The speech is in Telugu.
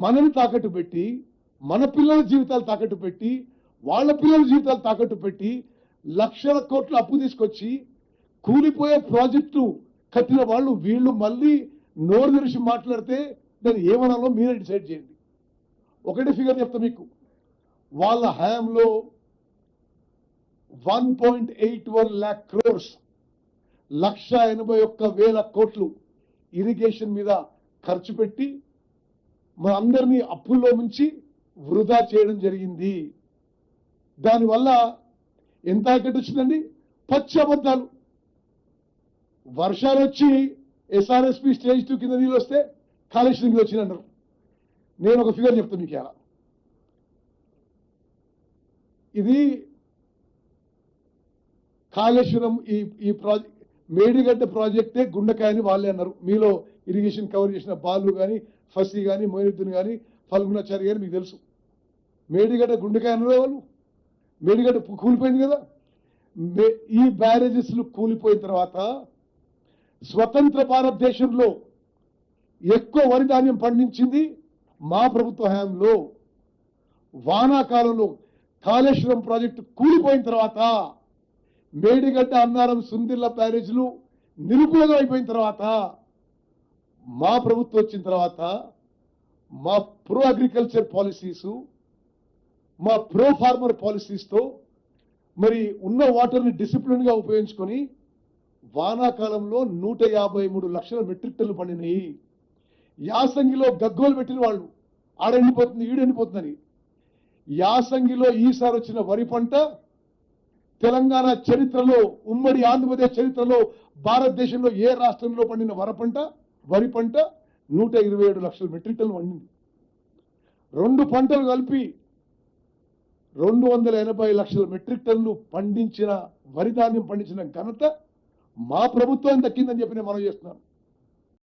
మనని తాకట్టు పెట్టి, మన పిల్లల జీవితాలు తాకట్టు పెట్టి, వాళ్ళ పిల్లల జీవితాలు తాకట్టు పెట్టి లక్షల కోట్ల అప్పు తీసుకొచ్చి కూలిపోయే ప్రాజెక్టు కట్టిన వాళ్ళు వీళ్ళు మళ్ళీ నోరు తెరిచి మాట్లాడితే దాన్ని ఏమనాలో మీరే డిసైడ్ చేయండి. ఒకటే ఫిగర్ చెప్తా మీకు. వాళ్ళ హయాంలో 1.81 lakh crores 1,81,000 కోట్లు ఇరిగేషన్ మీద ఖర్చు పెట్టి మన అందరినీ అప్పుల్లో ముంచి వృధా చేయడం జరిగింది. దానివల్ల ఎంత తాకట్టు వచ్చిందండి? పచ్చి అబద్ధాలు. వర్షాలు వచ్చి ఎస్ఆర్ఎస్పి స్టేజ్ 2 కింద నీళ్ళు వస్తే కాళేశ్వరం కింద వచ్చిందంటారు. నేను ఒక ఫిగర్ చెప్తాను మీకు. ఎలా ఇది కాళేశ్వరం ఈ ప్రాజెక్ట్ మేడిగడ్డ ప్రాజెక్టే గుండెకాయని వాళ్ళే అన్నారు. మీలో ఇరిగేషన్ కవర్ చేసిన బాలు కానీ, ఫసీ కానీ, మొయినుద్దీన్ కానీ, ఫల్గుణాచారి కానీ మీకు తెలుసు. మేడిగడ్డ గుండెకాయ అన్నారు వాళ్ళు. మేడిగడ్డ కూలిపోయింది కదా. ఈ బ్యారేజెస్లు కూలిపోయిన తర్వాత స్వతంత్ర భారతదేశంలో ఎక్కువ వరి ధాన్యం పండించింది మా ప్రభుత్వ హయాంలో. వానాకాలంలో కాళేశ్వరం ప్రాజెక్టు కూలిపోయిన తర్వాత, మేడిగడ్డ, అన్నారం, సుందిల్ల బ్యారేజ్లు నిరుపయోగం అయిపోయిన తర్వాత, మా ప్రభుత్వం వచ్చిన తర్వాత మా ప్రో అగ్రికల్చర్ పాలసీసు, మా ప్రో ఫార్మర్ పాలసీస్తో మరి ఉన్న వాటర్ని డిసిప్లిన్గా ఉపయోగించుకొని వానాకాలంలో 153 లక్షల మెట్రిక్ టన్నులు పండినాయి. యాసంగిలో గగ్గోలు పెట్టిన వాళ్ళు ఆడెండిపోతుంది ఈడెండిపోతుందని. యాసంగిలో ఈసారి వచ్చిన వరి పంట తెలంగాణ చరిత్రలో, ఉమ్మడి ఆంధ్రప్రదేశ్ చరిత్రలో, భారతదేశంలో ఏ రాష్ట్రంలో పండిన వరి పంట 127 లక్షల మెట్రిక్ టన్నులు పండింది. రెండు పంటలు కలిపి 280 లక్షల మెట్రిక్ టన్నులు పండించిన వరి ధాన్యం పండించిన ఘనత మా ప్రభుత్వం దక్కిందని చెప్పి నేను మనం చేస్తున్నాను.